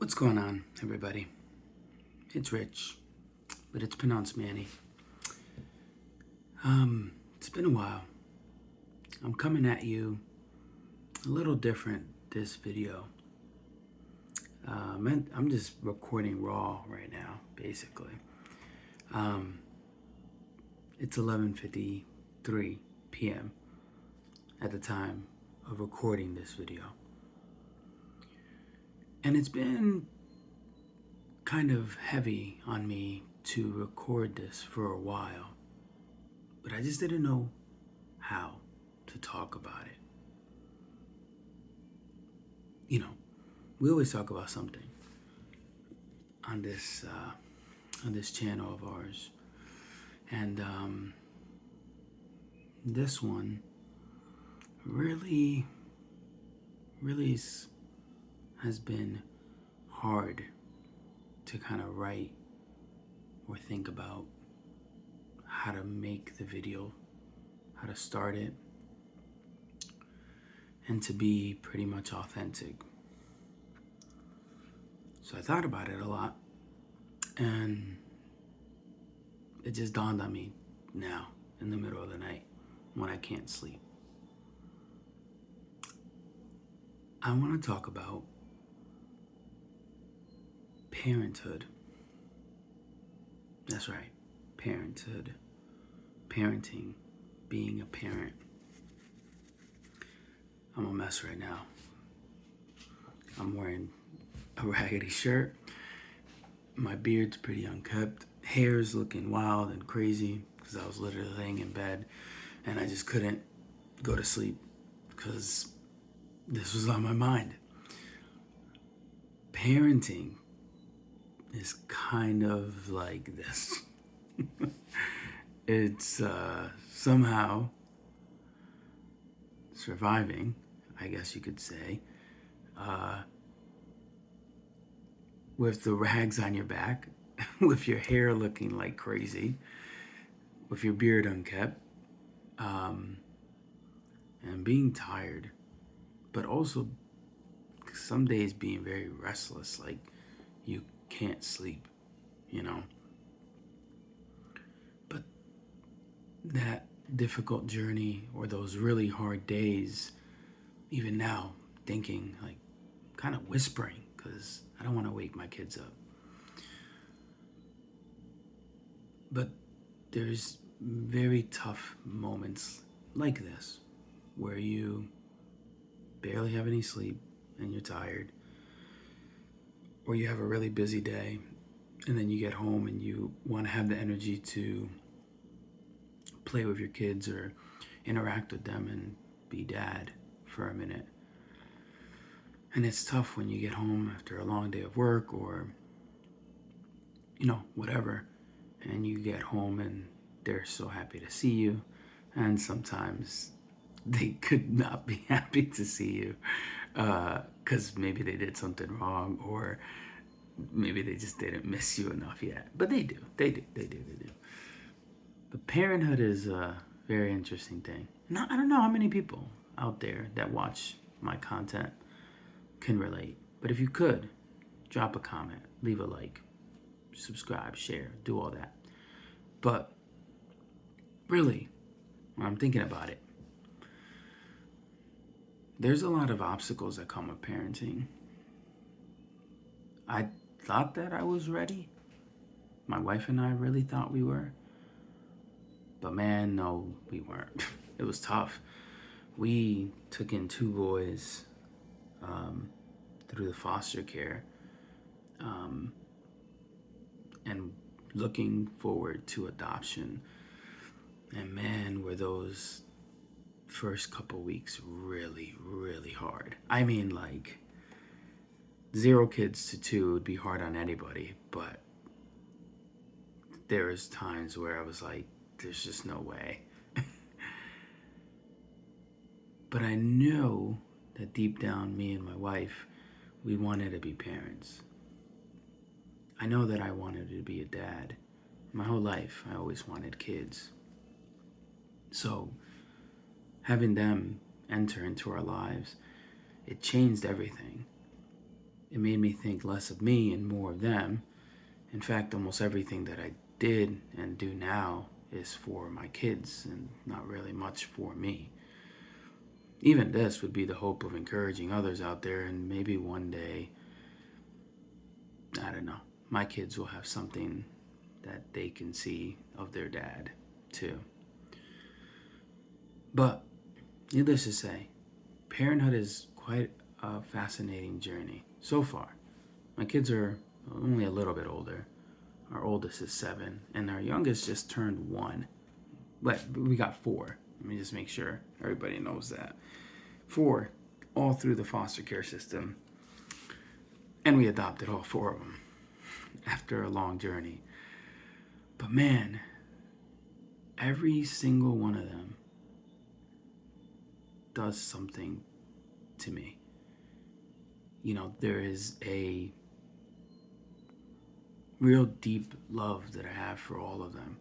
What's going on, everybody? It's Rich, but it's pronounced Manny. It's been a while. I'm coming at you a little different this video. I'm just recording raw right now, basically. It's 11:53 p.m. at the time of recording this video. And it's been kind of heavy on me to record this for a while, but I just didn't know how to talk about it. You know, we always talk about something on this channel of ours, and this one really has been hard to kind of write or think about how to make the video, how to start it, and to be pretty much authentic. So I thought about it a lot, and it just dawned on me now in the middle of the night when I can't sleep. I want to talk about parenthood. That's right, parenthood, parenting, being a parent. I'm a mess right now. I'm wearing a raggedy shirt. My beard's pretty unkept. Hair's looking wild and crazy because I was literally laying in bed and I just couldn't go to sleep because this was on my mind. Parenting is kind of like this. It's somehow surviving, I guess you could say, with the rags on your back, with your hair looking like crazy, with your beard unkept, and being tired, but also some days being very restless, like you can't sleep, you know. But that difficult journey or those really hard days, even now, thinking, like, kind of whispering, because I don't want to wake my kids up. But there's very tough moments like this where you barely have any sleep and you're tired, or you have a really busy day and then you get home and you want to have the energy to play with your kids or interact with them and be dad for a minute. And it's tough when you get home after a long day of work or, whatever, and you get home and they're so happy to see you, and sometimes they could not be happy to see you because maybe they did something wrong, or maybe they just didn't miss you enough yet. But they do. But parenthood is a very interesting thing. And I don't know how many people out there that watch my content can relate. But if you could, drop a comment, leave a like, subscribe, share, do all that. But really, when I'm thinking about it, there's a lot of obstacles that come with parenting. I thought that I was ready. My wife and I really thought we were. But man, no, we weren't. It was tough. We took in 2 boys through the foster care, and looking forward to adoption. And man, were those first couple weeks really, really hard. I mean, like, 0 kids to 2 would be hard on anybody, but there was times where I was like, there's just no way. But I knew that deep down, me and my wife, we wanted to be parents. I know that I wanted to be a dad. My whole life, I always wanted kids. So having them enter into our lives, it changed everything. It made me think less of me and more of them. In fact, almost everything that I did and do now is for my kids and not really much for me. Even this would be the hope of encouraging others out there, and maybe one day, I don't know, my kids will have something that they can see of their dad too. But needless to say, parenthood is quite a fascinating journey so far. My kids are only a little bit older. Our oldest is 7, and our youngest just turned 1. But we got 4. Let me just make sure everybody knows that. 4, all through the foster care system. And we adopted all 4 of them after a long journey. But man, every single one of them does something to me. You know, there is a real deep love that I have for all of them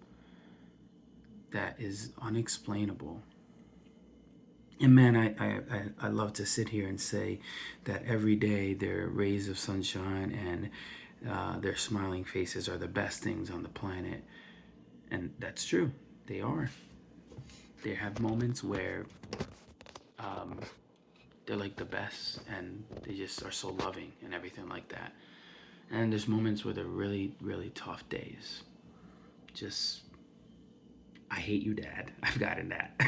that is unexplainable. And man, I love to sit here and say that every day they're rays of sunshine and their smiling faces are the best things on the planet. And that's true. They are. They have moments where they're like the best and they just are so loving and everything like that. And there's moments where they're really, really tough days. Just, I hate you, Dad. I've gotten that.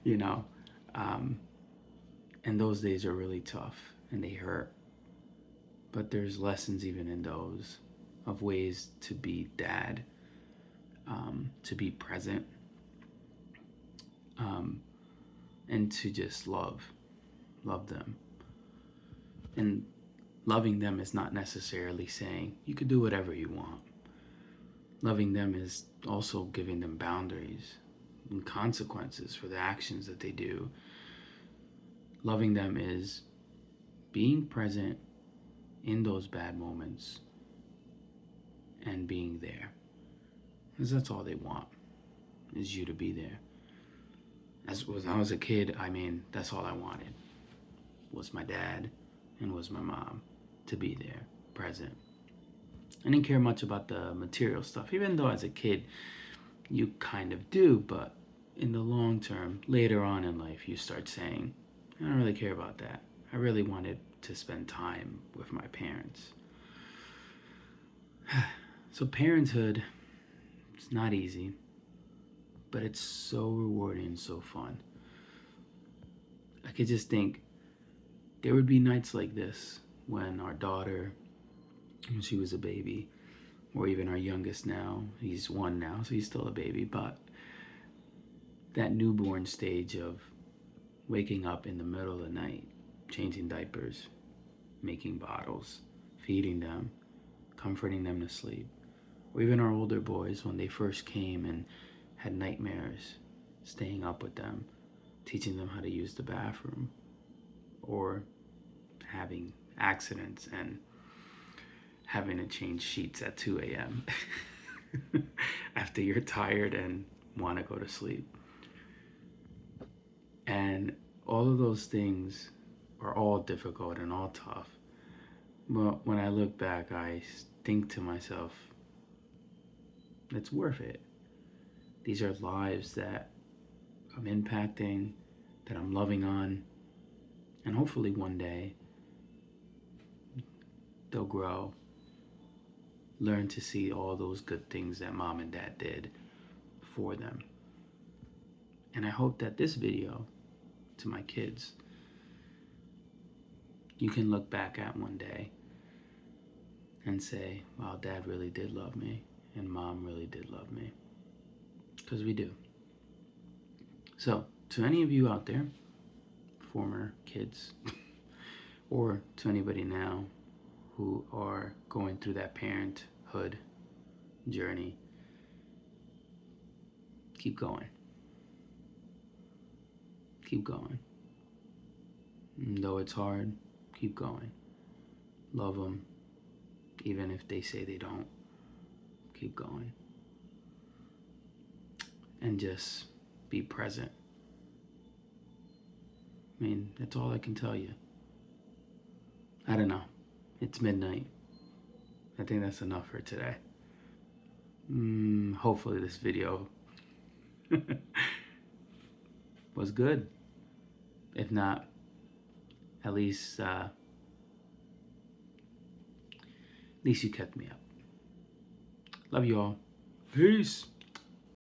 you know? And those days are really tough and they hurt. But there's lessons even in those of ways to be dad, to be present, and to just love them. And loving them is not necessarily saying you could do whatever you want. Loving them is also giving them boundaries and consequences for the actions that they do. Loving them is being present in those bad moments and being there. Because that's all they want, is you to be there. When I was a kid, I mean, that's all I wanted. Was my dad and was my mom to be there, present. I didn't care much about the material stuff, even though as a kid you kind of do, but in the long term, later on in life, you start saying, I don't really care about that. I really wanted to spend time with my parents. So parenthood, it's not easy, but it's so rewarding and so fun. I could just think there would be nights like this when our daughter, when she was a baby, or even our youngest now, he's 1 now, so he's still a baby, but that newborn stage of waking up in the middle of the night, changing diapers, making bottles, feeding them, comforting them to sleep. Or even our older boys when they first came and had nightmares, staying up with them, teaching them how to use the bathroom, or having accidents and having to change sheets at 2 a.m. after you're tired and want to go to sleep. And all of those things are all difficult and all tough. But when I look back, I think to myself, it's worth it. These are lives that I'm impacting, that I'm loving on, and hopefully one day they'll grow, learn to see all those good things that mom and dad did for them. And I hope that this video, to my kids, you can look back at one day and say, wow, dad really did love me and mom really did love me. Because we do. So, to any of you out there, former kids, or to anybody now who are going through that parenthood journey, keep going. Keep going. And though it's hard, keep going. Love them, even if they say they don't. Keep going. And just be present. I mean, that's all I can tell you. I don't know. It's midnight. I think that's enough for today. Hopefully this video was good. If not, at least you kept me up. Love you all. Peace.